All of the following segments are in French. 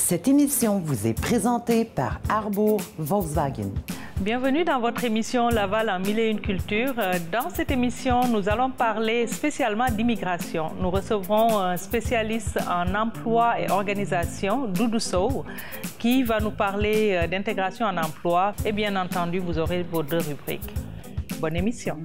Cette émission vous est présentée par Harbour Volkswagen. Bienvenue dans votre émission Laval en 1001 cultures. Dans cette émission, nous allons parler spécialement d'immigration. Nous recevrons un spécialiste en emploi et organisation, Doudou Sow, qui va nous parler d'intégration en emploi. Et bien entendu, vous aurez vos deux rubriques. Bonne émission.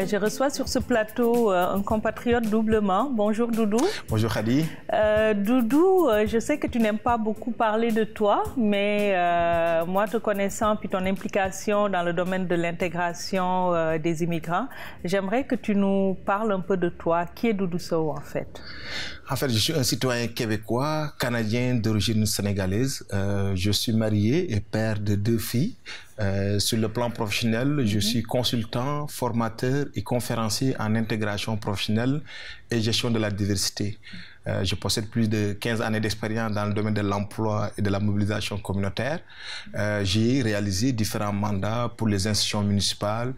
Je reçois sur ce plateau un compatriote doublement. Bonjour Doudou. Bonjour Khadi. Doudou, je sais que tu n'aimes pas beaucoup parler de toi, mais moi te connaissant puis ton implication dans le domaine de l'intégration des immigrants, j'aimerais que tu nous parles un peu de toi. Qui est Doudou Sow en fait? En fait, je suis un citoyen québécois, canadien d'origine sénégalaise. Je suis marié et père de 2 filles. Sur le plan professionnel, je suis consultant, formateur et conférencier en intégration professionnelle et gestion de la diversité. Je possède plus de 15 années d'expérience dans le domaine de l'emploi et de la mobilisation communautaire. J'ai réalisé différents mandats pour les institutions municipales,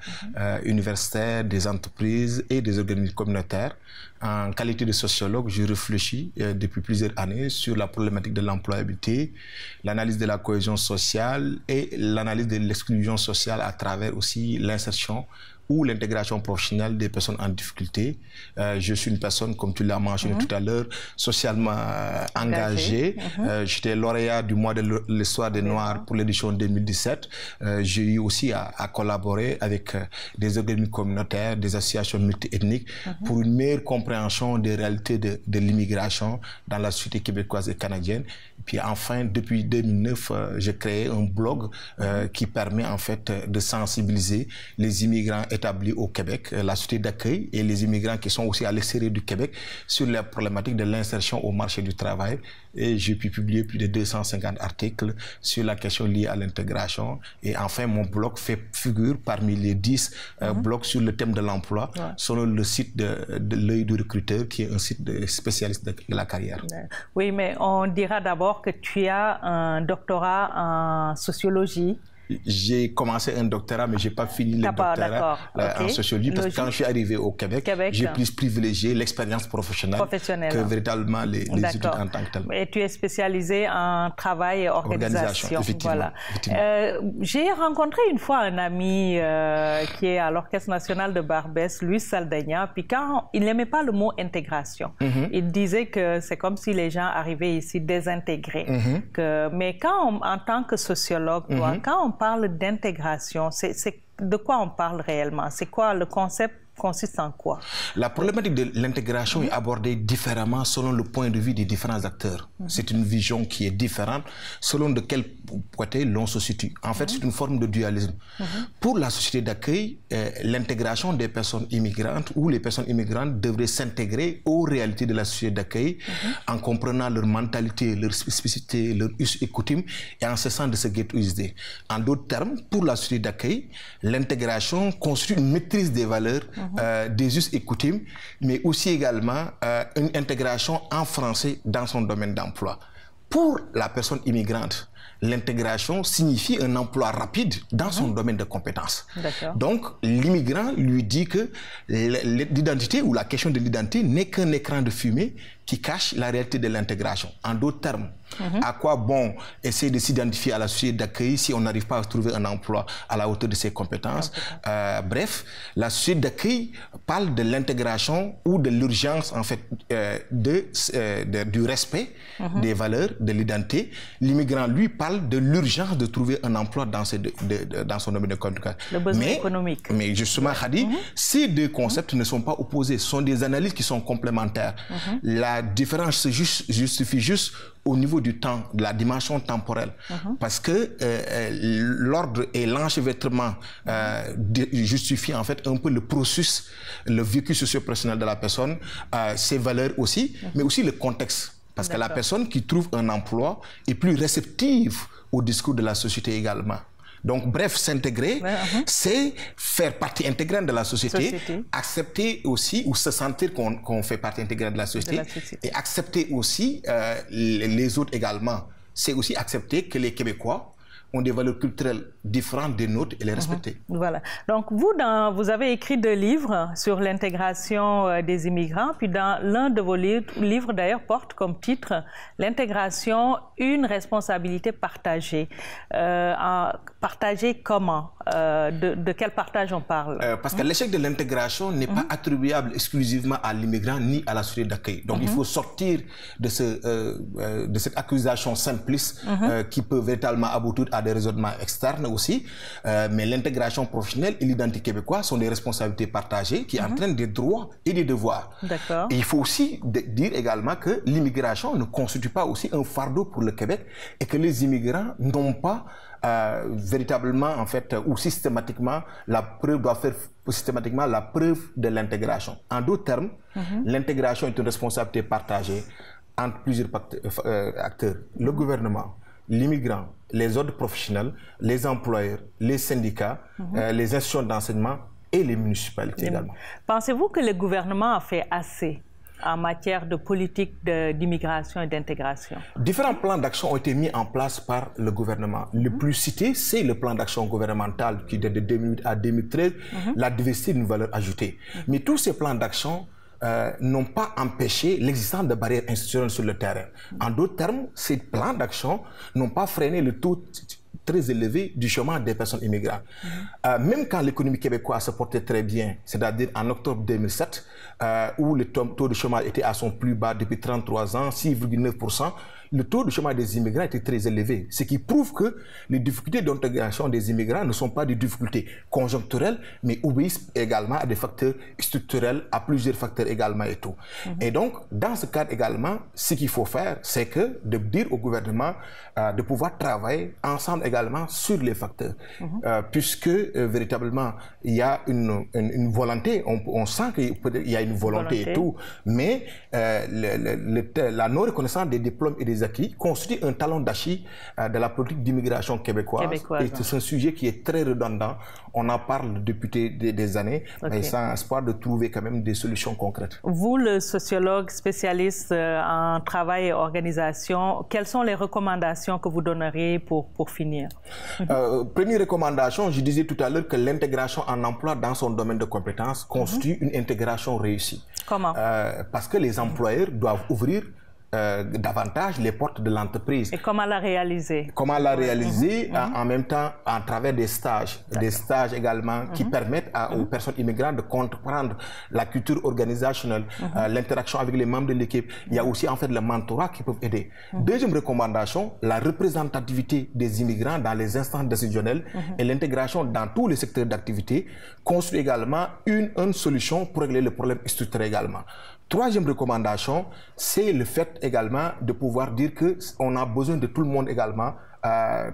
universitaires, des entreprises et des organismes communautaires. En qualité de sociologue, je réfléchis depuis plusieurs années sur la problématique de l'employabilité, l'analyse de la cohésion sociale et l'analyse de l'exclusion sociale à travers aussi l'insertion ou l'intégration professionnelle des personnes en difficulté. Je suis une personne, comme tu l'as mentionné tout à l'heure, socialement engagée. J'étais lauréat du mois de l'histoire des Noirs pour l'édition 2017. J'ai eu aussi à collaborer avec des organismes communautaires, des associations multiethniques pour une meilleure compréhension des réalités de l'immigration dans la société québécoise et canadienne. Puis enfin, depuis 2009, j'ai créé un blog qui permet en fait de sensibiliser les immigrants établis au Québec, la société d'accueil et les immigrants qui sont aussi à l'extérieur du Québec sur la problématique de l'insertion au marché du travail. Et j'ai pu publier plus de 250 articles sur la question liée à l'intégration. Et enfin, mon blog fait figure parmi les 10 blogs sur le thème de l'emploi, selon le site de l'œil du recruteur, qui est un site de spécialiste de la carrière. Oui, mais on dira d'abord que tu as un doctorat en sociologie. J'ai commencé un doctorat, mais je n'ai pas fini le doctorat en sociologie, parce que quand je suis arrivé au Québec, j'ai plus privilégié l'expérience professionnelle que véritablement les études en tant que telles. Et tu es spécialisé en travail et organisation. Effectivement. J'ai rencontré une fois un ami qui est à l'Orchestre national de Barbès, Luis Saldana, puis quand il n'aimait pas le mot intégration, il disait que c'est comme si les gens arrivaient ici désintégrés. Mais quand en tant que sociologue, toi, quand on parle d'intégration, c'est de quoi on parle réellement? C'est quoi le concept? Consiste en quoi? La problématique de l'intégration est abordée différemment selon le point de vue des différents acteurs. C'est une vision qui est différente selon de quel côté l'on se situe. En fait, c'est une forme de dualisme. Pour la société d'accueil, l'intégration des personnes immigrantes ou les personnes immigrantes devraient s'intégrer aux réalités de la société d'accueil en comprenant leur mentalité, leur spécificité, leur us et coutumes et en cessant de se ghettoiser. En d'autres termes, pour la société d'accueil, l'intégration constitue une maîtrise des valeurs, des us et coutumes, mais aussi également une intégration en français dans son domaine d'emploi. Pour la personne immigrante, l'intégration signifie un emploi rapide dans son domaine de compétences. Donc, l'immigrant lui dit que l'identité ou la question de l'identité n'est qu'un écran de fumée qui cache la réalité de l'intégration. En d'autres termes, à quoi bon essayer de s'identifier à la société d'accueil si on n'arrive pas à trouver un emploi à la hauteur de ses compétences? Bref, la société d'accueil parle de l'intégration ou de l'urgence en fait du respect des valeurs, de l'identité. L'immigrant, lui, parle de l'urgence de trouver un emploi dans son domaine de compétences. Le besoin économique. Mais justement, Khadi, ces deux concepts ne sont pas opposés, ce sont des analyses qui sont complémentaires. La différence se justifie juste au niveau du temps, de la dimension temporelle. Parce que l'ordre et l'enchevêtrement justifient en fait un peu le processus, le vécu socio-personnel de la personne, ses valeurs aussi, mais aussi le contexte. Parce que la personne qui trouve un emploi est plus réceptive au discours de la société également. Donc, bref, s'intégrer, c'est faire partie intégrante de la société, accepter aussi ou se sentir qu'on fait partie intégrante de la société, et accepter aussi les autres également. C'est aussi accepter que les Québécois ont des valeurs culturelles différentes des nôtres et les respecter. Voilà. Donc, vous avez écrit 2 livres sur l'intégration des immigrants, puis dans l'un de vos livres, d'ailleurs, porte comme titre « L'intégration, une responsabilité partagée ». Partagée comment? De quel partage on parle? Parce que l'échec de l'intégration n'est pas attribuable exclusivement à l'immigrant ni à la société d'accueil. Donc, il faut sortir de cette accusation simpliste qui peut véritablement aboutir à des raisonnements externes aussi. Mais l'intégration professionnelle et l'identité québécoise sont des responsabilités partagées qui entraînent des droits et des devoirs. D'accord. Et il faut aussi dire également que l'immigration ne constitue pas aussi un fardeau pour le Québec et que les immigrants n'ont pas véritablement, en fait, ou systématiquement, doivent faire systématiquement la preuve de l'intégration. En d'autres termes, l'intégration est une responsabilité partagée entre plusieurs acteurs. Le gouvernement, l'immigrant, les autres professionnels, les employeurs, les syndicats, les institutions d'enseignement et les municipalités également. Pensez-vous que le gouvernement a fait assez en matière de politique d'immigration et d'intégration? Différents plans d'action ont été mis en place par le gouvernement. Le plus cité, c'est le plan d'action gouvernemental qui date de 2008 à 2013, la diversité d'une valeur ajoutée. Mais tous ces plans d'action n'ont pas empêché l'existence de barrières institutionnelles sur le terrain. En d'autres termes, ces plans d'action n'ont pas freiné le taux très élevé du chômage des personnes immigrantes. Même quand l'économie québécoise se portait très bien, c'est-à-dire en octobre 2007, où le taux de chômage était à son plus bas depuis 33 ans, 6,9%, le taux de chômage des immigrants était très élevé, ce qui prouve que les difficultés d'intégration des immigrants ne sont pas des difficultés conjoncturelles, mais obéissent également à des facteurs structurels, à plusieurs facteurs également et tout. Et donc, dans ce cadre également, ce qu'il faut faire, c'est que de dire au gouvernement de pouvoir travailler ensemble également sur les facteurs, puisque véritablement, il y a une volonté, on sent qu'il y a une volonté et tout, mais la non-reconnaissance des diplômes et des acquis constitue un talon d'Achille de la politique d'immigration québécoise. Et c'est un sujet qui est très redondant. On en parle depuis des années, mais sans espoir de trouver quand même des solutions concrètes. Vous, le sociologue spécialiste en travail et organisation, quelles sont les recommandations que vous donneriez pour finir? Première recommandation, je disais tout à l'heure que l'intégration en emploi dans son domaine de compétences constitue une intégration réussie. Comment? Parce que les employeurs doivent ouvrir davantage les portes de l'entreprise. Et comment la réaliser? Comment la réaliser en même temps à travers des stages également qui permettent aux personnes immigrantes de comprendre la culture organisationnelle, l'interaction avec les membres de l'équipe. Il y a aussi en fait le mentorat qui peuvent aider. Deuxième recommandation, la représentativité des immigrants dans les instances décisionnelles et l'intégration dans tous les secteurs d'activité constitue également une solution pour régler le problème structurel également. Troisième recommandation, c'est le fait également de pouvoir dire qu'on a besoin de tout le monde également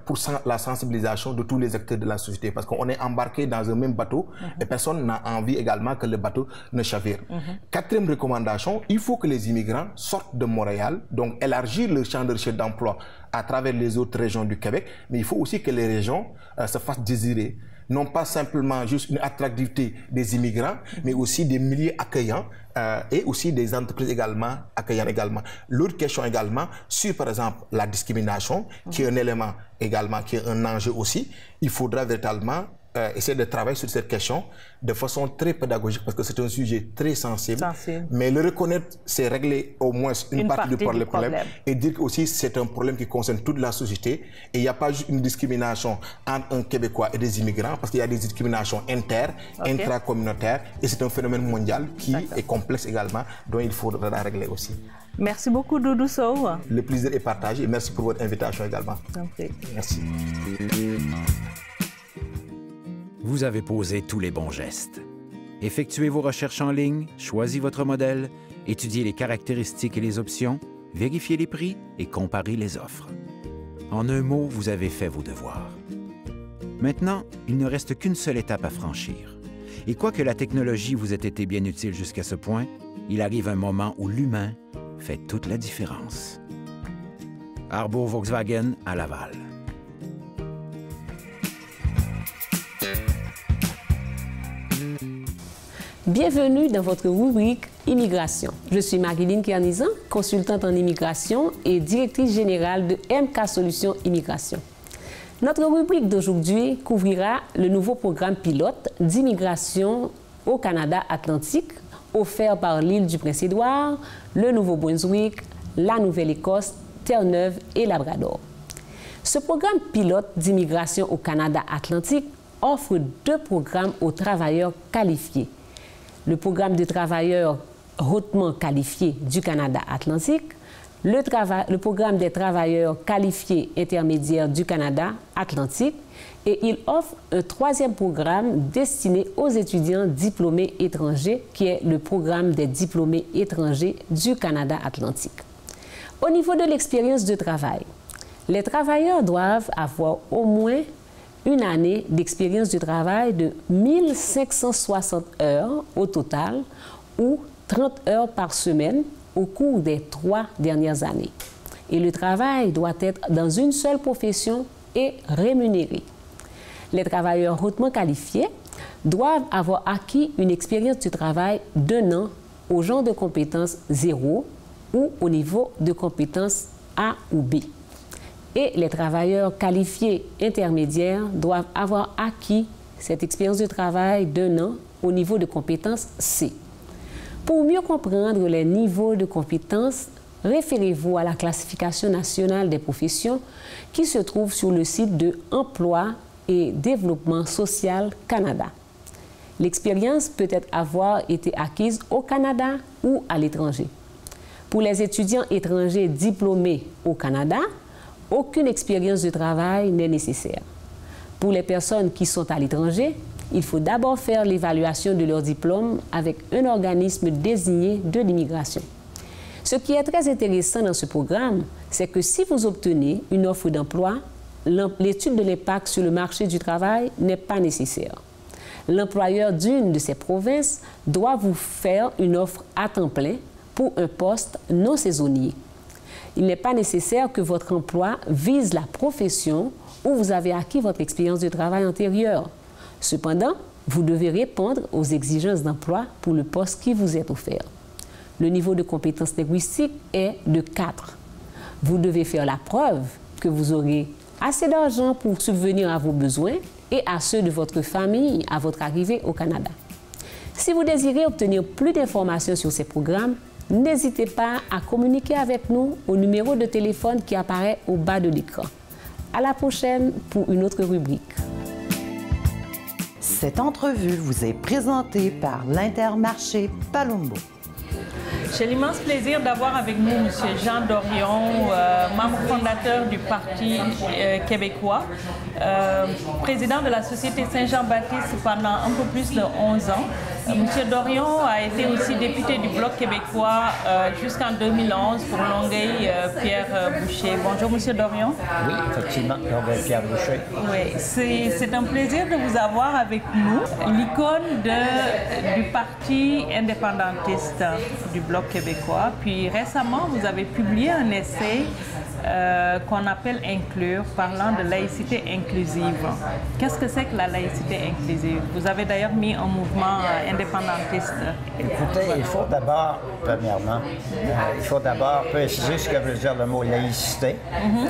pour la sensibilisation de tous les acteurs de la société, parce qu'on est embarqué dans un même bateau et personne n'a envie également que le bateau ne chavire. Quatrième recommandation, il faut que les immigrants sortent de Montréal, donc élargir leur champ de recherche d'emploi à travers les autres régions du Québec, mais il faut aussi que les régions se fassent désirer. Non pas simplement juste une attractivité des immigrants, mais aussi des milieux accueillants et aussi des entreprises également accueillantes également. L'autre question également sur, par exemple, la discrimination, qui est un élément également, qui est un enjeu aussi. Il faudra véritablement essayer de travailler sur cette question de façon très pédagogique parce que c'est un sujet très sensible. Mais le reconnaître, c'est régler au moins une partie du problème et dire aussi c'est un problème qui concerne toute la société et il n'y a pas juste une discrimination entre un Québécois et des immigrants parce qu'il y a des discriminations intracommunautaires et c'est un phénomène mondial qui est complexe également dont il faudra régler aussi. Merci beaucoup Doudou Sow. Le plaisir est partagé et merci pour votre invitation également. Merci. Vous avez posé tous les bons gestes. Effectuez vos recherches en ligne, choisissez votre modèle, étudiez les caractéristiques et les options, vérifiez les prix et comparez les offres. En un mot, vous avez fait vos devoirs. Maintenant, il ne reste qu'une seule étape à franchir. Et quoique la technologie vous ait été bien utile jusqu'à ce point, il arrive un moment où l'humain fait toute la différence. Arbour Volkswagen à Laval. Bienvenue dans votre rubrique Immigration. Je suis Marilyn Kernizan, consultante en immigration et directrice générale de MK Solutions Immigration. Notre rubrique d'aujourd'hui couvrira le nouveau programme pilote d'immigration au Canada Atlantique offert par l'île du Prince-Édouard, le Nouveau-Brunswick, la Nouvelle-Écosse, Terre-Neuve et Labrador. Ce programme pilote d'immigration au Canada Atlantique offre 2 programmes aux travailleurs qualifiés. Le programme de travailleurs hautement qualifiés du Canada Atlantique, le programme des travailleurs qualifiés intermédiaires du Canada Atlantique, et il offre un 3e programme destiné aux étudiants diplômés étrangers, qui est le programme des diplômés étrangers du Canada Atlantique. Au niveau de l'expérience de travail, les travailleurs doivent avoir au moins une année d'expérience de travail de 1560 heures au total ou 30 heures par semaine au cours des 3 dernières années. Et le travail doit être dans une seule profession et rémunéré. Les travailleurs hautement qualifiés doivent avoir acquis une expérience de travail d'1 an au genre de compétences 0 ou au niveau de compétences A ou B. Et les travailleurs qualifiés intermédiaires doivent avoir acquis cette expérience de travail d'1 an au niveau de compétences C. Pour mieux comprendre les niveaux de compétences, référez-vous à la classification nationale des professions qui se trouve sur le site de Emploi et Développement social Canada. L'expérience peut avoir été acquise au Canada ou à l'étranger. Pour les étudiants étrangers diplômés au Canada, aucune expérience de travail n'est nécessaire. Pour les personnes qui sont à l'étranger, il faut d'abord faire l'évaluation de leur diplôme avec un organisme désigné de l'immigration. Ce qui est très intéressant dans ce programme, c'est que si vous obtenez une offre d'emploi, l'étude de l'impact sur le marché du travail n'est pas nécessaire. L'employeur d'une de ces provinces doit vous faire une offre à temps plein pour un poste non saisonnier. Il n'est pas nécessaire que votre emploi vise la profession où vous avez acquis votre expérience de travail antérieure. Cependant, vous devez répondre aux exigences d'emploi pour le poste qui vous est offert. Le niveau de compétence linguistique est de 4. Vous devez faire la preuve que vous aurez assez d'argent pour subvenir à vos besoins et à ceux de votre famille à votre arrivée au Canada. Si vous désirez obtenir plus d'informations sur ces programmes, n'hésitez pas à communiquer avec nous au numéro de téléphone qui apparaît au bas de l'écran. À la prochaine pour une autre rubrique. Cette entrevue vous est présentée par l'Intermarché Palumbo. J'ai l'immense plaisir d'avoir avec nous M. Jean Dorion, membre fondateur du Parti québécois, président de la Société Saint-Jean-Baptiste pendant un peu plus de 11 ans. M. Dorion a été aussi député du Bloc québécois jusqu'en 2011 pour Longueuil-Pierre-Boucher. Bonjour M. Dorion. Oui, effectivement, Longueuil-Pierre-Boucher. Oui, c'est un plaisir de vous avoir avec nous, l'icône du Parti indépendantiste du Bloc québécois. Puis récemment, vous avez publié un essai qu'on appelle Inclure, parlant de laïcité inclusive. Qu'est-ce que c'est que la laïcité inclusive? Vous avez d'ailleurs mis un mouvement indépendantiste. Écoutez, il faut d'abord, premièrement, préciser ce que veut dire le mot laïcité,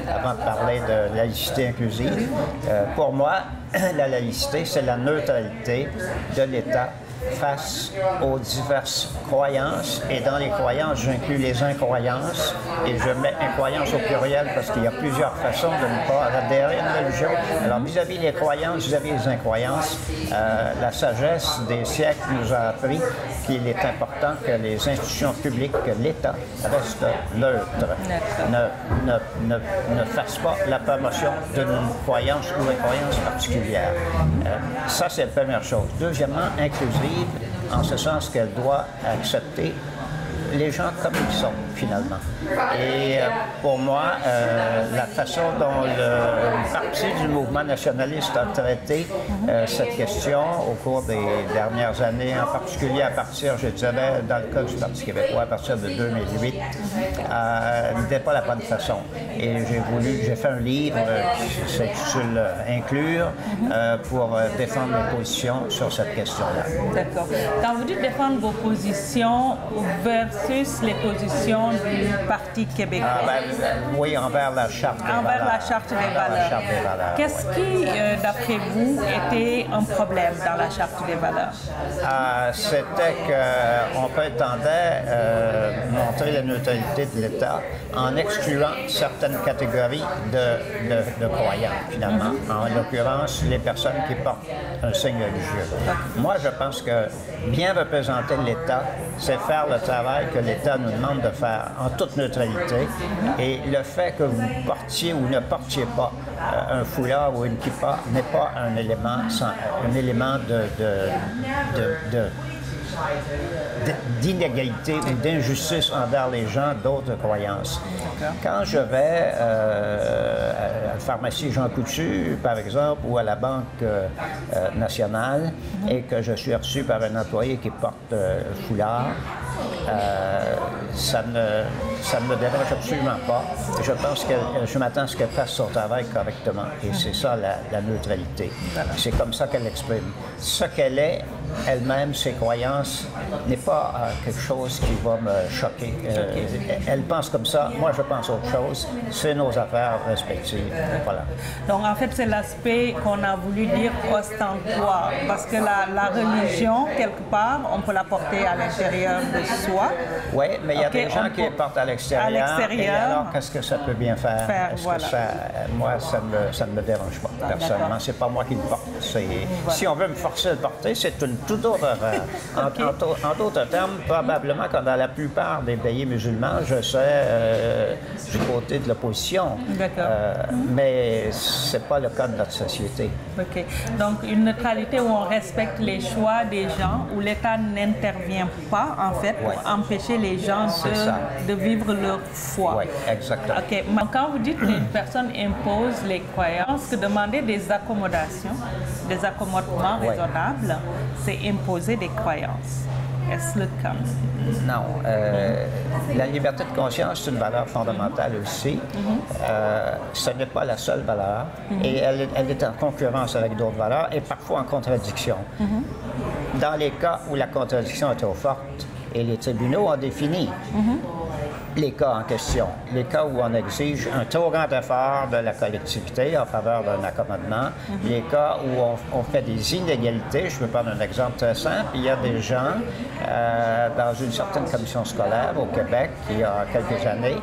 avant de parler de laïcité inclusive. Pour moi, la laïcité, c'est la neutralité de l'État face aux diverses croyances, et dans les croyances, j'inclus les incroyances, et je mets incroyance au pluriel parce qu'il y a plusieurs façons de ne pas adhérer à une religion. Alors, vis-à-vis des croyances, vis-à-vis des incroyances, la sagesse des siècles nous a appris qu'il est important que les institutions publiques, que l'État reste neutre, ne fasse pas la promotion d'une croyance ou incroyance particulière. Ça, c'est la première chose. Deuxièmement, inclusive, en ce sens qu'elle doit accepter les gens comme ils sont. finalement. Et pour moi, la façon dont une partie du mouvement nationaliste a traité cette question au cours des dernières années, en particulier à partir, je dirais, dans le cas du Parti québécois, à partir de 2008, n'était pas la bonne façon. Et j'ai fait un livre qui s'intitule « Inclure » pour défendre mes positions sur cette question-là. D'accord. Quand vous dites défendre vos positions versus les positions du Parti québécois. Oui, envers la Charte des valeurs. Envers la Charte des valeurs. Qu'est-ce qui, d'après vous, était un problème dans la Charte des valeurs? C'était qu'on prétendait montrer la neutralité de l'État en excluant certaines catégories de croyants, finalement. En l'occurrence, les personnes qui portent un signe religieux. Moi, je pense que bien représenter l'État, c'est faire le travail que l'État nous demande de faire en toute neutralité. Et le fait que vous portiez ou ne portiez pas un foulard ou une kippa n'est pas un élément d'inégalité ou d'injustice envers les gens d'autres croyances. Quand je vais à la pharmacie Jean Coutu, par exemple, ou à la Banque nationale, et que je suis reçu par un employé qui porte foulard, ça ne me dérange absolument pas. Je m'attends à ce qu'elle fasse son travail correctement. Et c'est ça la neutralité. C'est comme ça qu'elle exprime. Ce qu'elle est, elle-même, ses croyances, n'est pas quelque chose qui va me choquer. Elle pense comme ça, moi je pense autre chose. C'est nos affaires respectives. Voilà. Donc en fait, c'est l'aspect qu'on a voulu dire ostentatoire, parce que la religion, quelque part, on peut la porter à l'intérieur de soi. Oui, mais il y a des gens qui les portent à l'extérieur. Et alors, qu'est-ce que ça peut bien faire? Voilà. Moi, ça ne me dérange pas, personnellement. C'est pas moi qui le porte. Si on veut me forcer à le porter, c'est une toute autre affaire. En d'autres termes, probablement que dans la plupart des pays musulmans, je serais du côté de l'opposition. Mais ce n'est pas le cas de notre société. OK. Donc, une neutralité où on respecte les choix des gens, où l'État n'intervient pas, en fait, pour empêcher les gens de vivre leur foi. Oui, exactement. OK. Quand vous dites qu'une personne impose les croyances, que demander des accommodations, des accommodements raisonnables, c'est imposer des croyances. Est-ce le cas? Non. La liberté de conscience, c'est une valeur fondamentale aussi. Ce n'est pas la seule valeur. Et elle est en concurrence avec d'autres valeurs et parfois en contradiction. Dans les cas où la contradiction est trop forte, et les tribunaux ont défini les cas en question, les cas où on exige un trop grand effort de la collectivité en faveur d'un accommodement, les cas où on fait des inégalités. Je peux prendre un exemple très simple. Il y a des gens dans une certaine commission scolaire au Québec, il y a quelques années,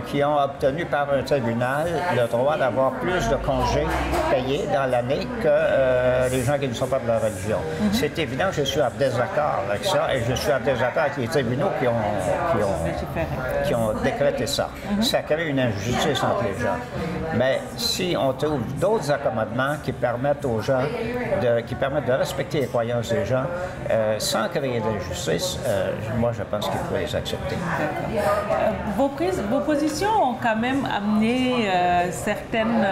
qui ont obtenu par un tribunal le droit d'avoir plus de congés payés dans l'année que les gens qui ne sont pas de leur religion. C'est évident que je suis en désaccord avec ça et je suis en désaccord avec les tribunaux qui ont décrété ça. Ça crée une injustice entre les gens. Mais si on trouve d'autres accommodements qui permettent aux gens de respecter les croyances des gens sans créer d'injustice, moi je pense qu'il faut les accepter. Vos positions ont quand même amené certaines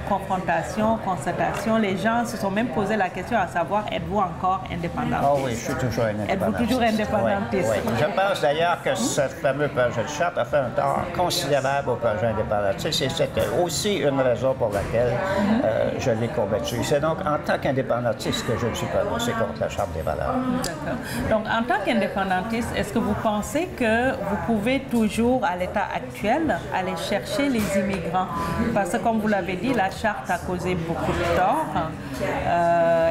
confrontations, constatations. Les gens se sont même posé la question à savoir, êtes-vous encore indépendantiste? Oh oui, je suis toujours indépendantiste. Êtes-vous toujours indépendantiste? Oui, oui. Je pense d'ailleurs que ce fameux projet de charte a fait un tort considérable au projet indépendantiste. C'était aussi une raison pour laquelle je l'ai combattu. C'est donc en tant qu'indépendantiste que je me suis prononcé contre la Charte des valeurs. D'accord. Donc, en tant qu'indépendantiste, est-ce que vous pensez que vous pouvez toujours, à l'état actuel, aller chercher les immigrants? Parce que, comme vous l'avez dit, la Charte a causé beaucoup de tort.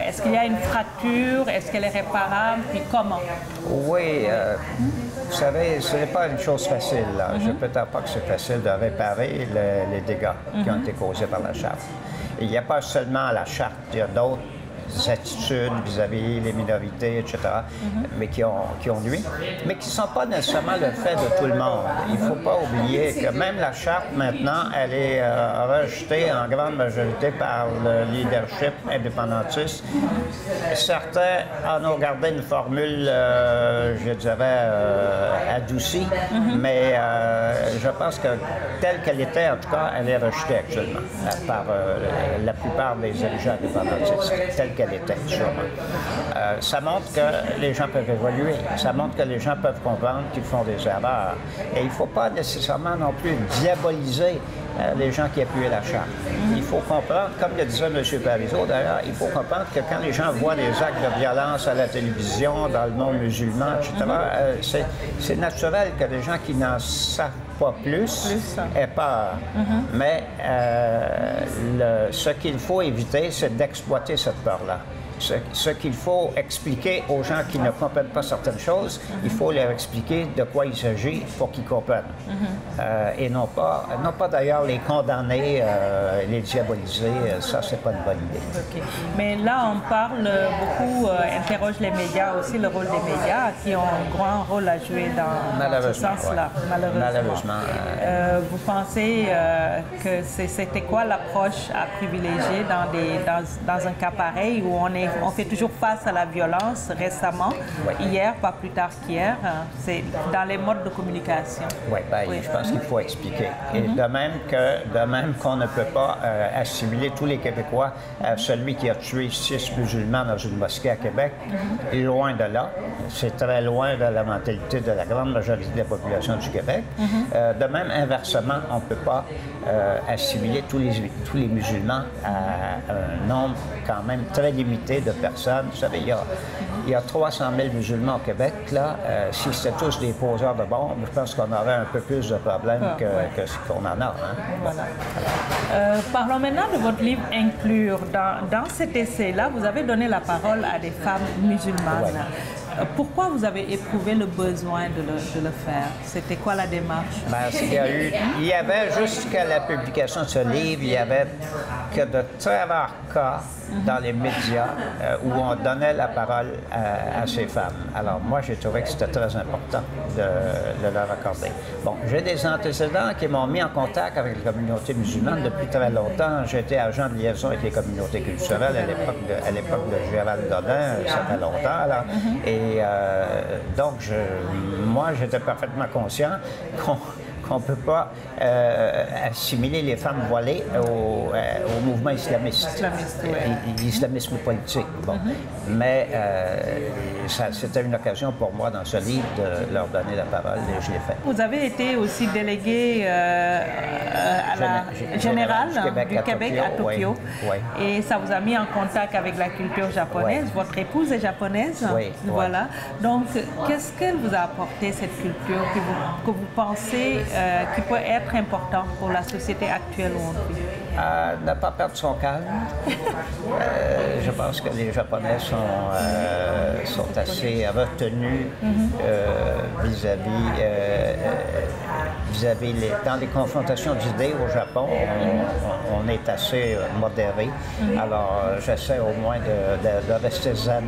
Est-ce qu'il y a une fracture? Est-ce qu'elle est réparable? Puis comment? Oui. Vous savez, ce n'est pas une chose facile. Je ne prétends pas que c'est facile de réparer les dégâts qui ont été causés par la Charte. Il n'y a pas seulement la Charte, il y a d'autres attitudes vis-à-vis les minorités, etc., mais qui ont nui, mais qui ne sont pas nécessairement le fait de tout le monde. Il ne faut pas oublier que même la charte, maintenant, elle est rejetée en grande majorité par le leadership indépendantiste. Certains en ont gardé une formule, je dirais, adoucie, mais je pense que telle qu'elle était, en tout cas, elle est rejetée actuellement par la plupart des dirigeants indépendantistes, telle qu'elle était, sûrement. Ça montre que les gens peuvent évoluer, ça montre que les gens peuvent comprendre qu'ils font des erreurs. Et il ne faut pas nécessairement non plus diaboliser les gens qui appuient la charte. Il faut comprendre, comme le disait M. Parizeau d'ailleurs, il faut comprendre que quand les gens voient des actes de violence à la télévision, dans le monde musulman, etc., c'est naturel que les gens qui n'en savent pas plus aient peur. Mais ce qu'il faut éviter, c'est d'exploiter cette peur-là. Ce qu'il faut expliquer aux gens qui ne comprennent pas certaines choses, il faut leur expliquer de quoi il s'agit pour qu'ils comprennent. Et non pas d'ailleurs les condamner, les diaboliser, ça c'est pas une bonne idée. Okay. Mais là on parle beaucoup, interroge les médias aussi, le rôle des médias qui ont un grand rôle à jouer dans ce sens-là, malheureusement. Vous pensez que c'était quoi l'approche à privilégier dans un cas pareil où on fait toujours face à la violence récemment, hier, pas plus tard qu'hier, c'est dans les modes de communication. Oui, je pense qu'il faut expliquer. Et de même qu'on ne peut pas assimiler tous les Québécois à celui qui a tué 6 musulmans dans une mosquée à Québec, loin de là. C'est très loin de la mentalité de la grande majorité de la population du Québec. De même, inversement, on ne peut pas assimiler tous les musulmans à un nombre quand même très limité de personnes. Vous savez, il y a 300 000 musulmans au Québec. Là, si c'était tous des poseurs de bombes, je pense qu'on aurait un peu plus de problèmes que ce qu'on en a. Hein? Voilà. Parlons maintenant de votre livre « Inclure ». Dans cet essai-là, vous avez donné la parole à des femmes musulmanes. Ouais. Pourquoi vous avez éprouvé le besoin de le faire? C'était quoi la démarche? Il y avait, jusqu'à la publication de ce livre, il n'y avait que de très rares cas dans les médias où on donnait la parole à ces femmes. Alors moi, j'ai trouvé que c'était très important de leur accorder. Bon, j'ai des antécédents qui m'ont mis en contact avec la communauté musulmane depuis très longtemps. J'étais agent de liaison avec les communautés culturelles à l'époque de Gérald Godin, ça fait longtemps. Là. Et donc, moi, j'étais parfaitement conscient qu'on ne peut pas assimimer les femmes voilées au mouvement islamiste, l'islamisme politique. Bon. Mais c'était une occasion pour moi dans ce livre de leur donner la parole et je l'ai fait. Vous avez été aussi délégué à la générale du Québec à Tokyo. Oui. Et ça vous a mis en contact avec la culture japonaise. Oui. Votre épouse est japonaise. Oui. Voilà. Donc, qu'est-ce qu'elle vous a apporté, cette culture, que vous pensez qui peut être important pour la société actuelle où on vit? Ne pas perdre son calme. Je pense que les Japonais sont assez retenus vis-à-vis dans les confrontations d'idées au Japon. On est assez modéré. Alors, j'essaie au moins de rester zen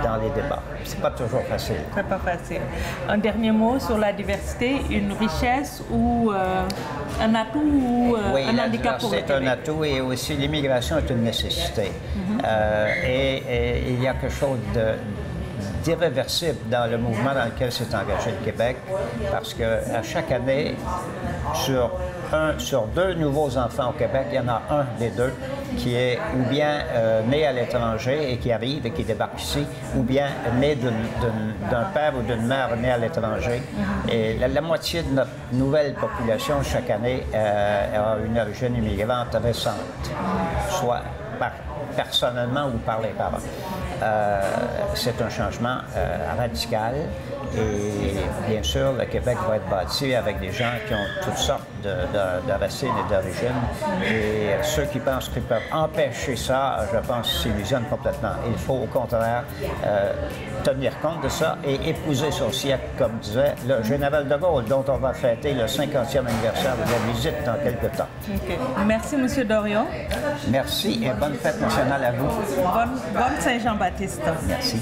dans les débats. C'est pas toujours facile. C'est pas facile. Un dernier mot sur la diversité, une richesse ou un atout ou un handicap pour le Québec? C'est un atout et aussi l'immigration est une nécessité. Et il y a quelque chose d'irréversible dans le mouvement dans lequel s'est engagé le Québec, parce qu'à chaque année, sur 2 nouveaux enfants au Québec, il y en a un des 2 qui est ou bien né à l'étranger et qui arrive et qui débarque ici, ou bien né d'un père ou d'une mère née à l'étranger. Et la moitié de notre nouvelle population chaque année a une origine immigrante récente, soit personnellement ou par les parents. C'est un changement radical Et bien sûr, le Québec va être bâti avec des gens qui ont toutes sortes de racines et d'origines. Et ceux qui pensent qu'ils peuvent empêcher ça, je pense qu'ils s'illusionnent complètement. Il faut au contraire tenir compte de ça et épouser son siècle, comme disait le général de Gaulle, dont on va fêter le 50e anniversaire de la visite dans quelques temps. Okay. Merci, M. Dorion. Merci et bonne fête nationale à vous. Bonne Saint-Jean-Baptiste. Merci.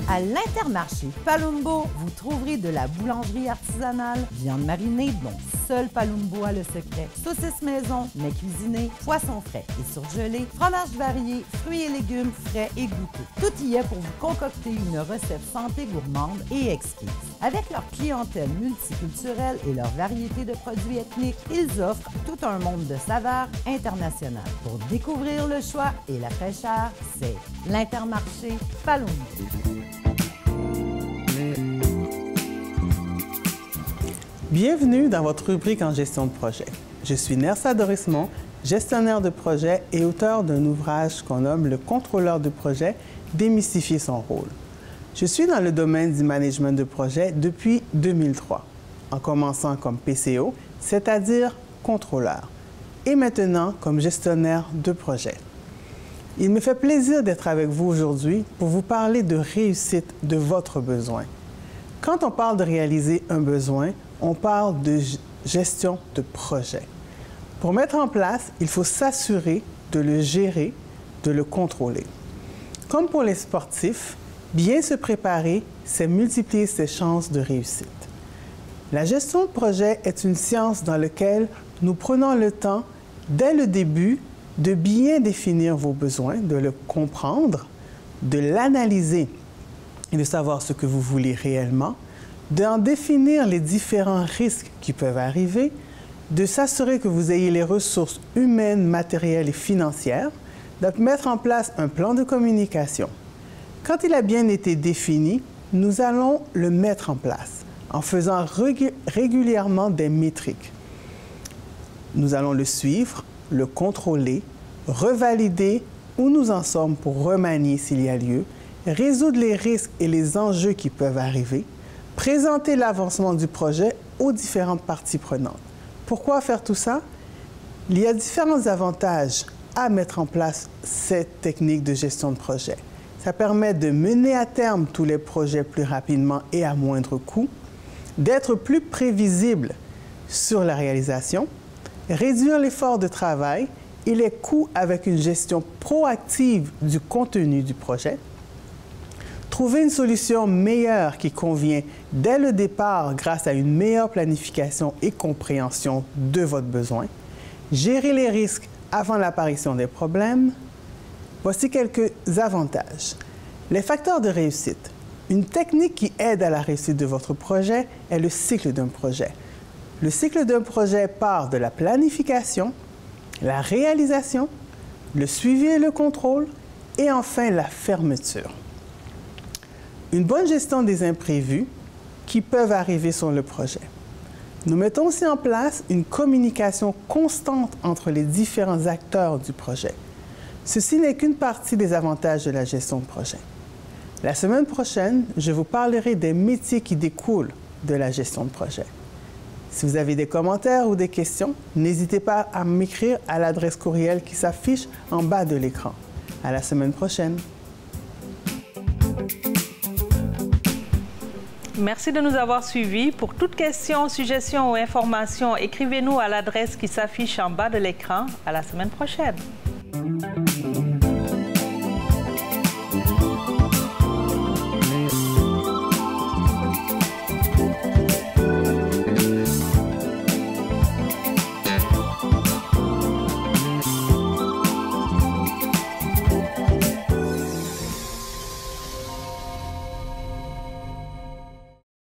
À l'Intermarché Palumbo, vous trouverez de la boulangerie artisanale, viande marinée dont seul Palumbo a le secret, saucisses maison, mets cuisinés, poissons frais et surgelés, fromages variés, fruits et légumes frais et goûteux. Tout y est pour vous concocter une recette santé gourmande et exquise. Avec leur clientèle multiculturelle et leur variété de produits ethniques, ils offrent tout un monde de saveurs internationales. Pour découvrir le choix et la fraîcheur, c'est l'Intermarché Palumbo. Bienvenue dans votre rubrique en gestion de projet. Je suis Nersa Dorismont, gestionnaire de projet et auteur d'un ouvrage qu'on nomme Le contrôleur de projet, démystifier son rôle. Je suis dans le domaine du management de projet depuis 2003, en commençant comme PCO, c'est-à-dire contrôleur, et maintenant comme gestionnaire de projet. Il me fait plaisir d'être avec vous aujourd'hui pour vous parler de réussite de votre besoin. Quand on parle de réaliser un besoin, on parle de gestion de projet. Pour mettre en place, il faut s'assurer de le gérer, de le contrôler. Comme pour les sportifs, bien se préparer, c'est multiplier ses chances de réussite. La gestion de projet est une science dans laquelle nous prenons le temps, dès le début, de bien définir vos besoins, de le comprendre, de l'analyser et de savoir ce que vous voulez réellement, d'en définir les différents risques qui peuvent arriver, de s'assurer que vous ayez les ressources humaines, matérielles et financières, de mettre en place un plan de communication. Quand il a bien été défini, nous allons le mettre en place en faisant régulièrement des métriques. Nous allons le suivre, le contrôler, revalider où nous en sommes pour remanier s'il y a lieu, résoudre les risques et les enjeux qui peuvent arriver, présenter l'avancement du projet aux différentes parties prenantes. Pourquoi faire tout ça? Il y a différents avantages à mettre en place cette technique de gestion de projet. Ça permet de mener à terme tous les projets plus rapidement et à moindre coût, d'être plus prévisible sur la réalisation, réduire l'effort de travail et les coûts avec une gestion proactive du contenu du projet, trouver une solution meilleure qui convient dès le départ grâce à une meilleure planification et compréhension de votre besoin, gérer les risques avant l'apparition des problèmes. Voici quelques avantages. Les facteurs de réussite. Une technique qui aide à la réussite de votre projet est le cycle d'un projet. Le cycle d'un projet part de la planification, la réalisation, le suivi et le contrôle, et enfin la fermeture. Une bonne gestion des imprévus qui peuvent arriver sur le projet. Nous mettons aussi en place une communication constante entre les différents acteurs du projet. Ceci n'est qu'une partie des avantages de la gestion de projet. La semaine prochaine, je vous parlerai des métiers qui découlent de la gestion de projet. Si vous avez des commentaires ou des questions, n'hésitez pas à m'écrire à l'adresse courriel qui s'affiche en bas de l'écran. À la semaine prochaine. Merci de nous avoir suivis. Pour toute question, suggestion ou information, écrivez-nous à l'adresse qui s'affiche en bas de l'écran. À la semaine prochaine.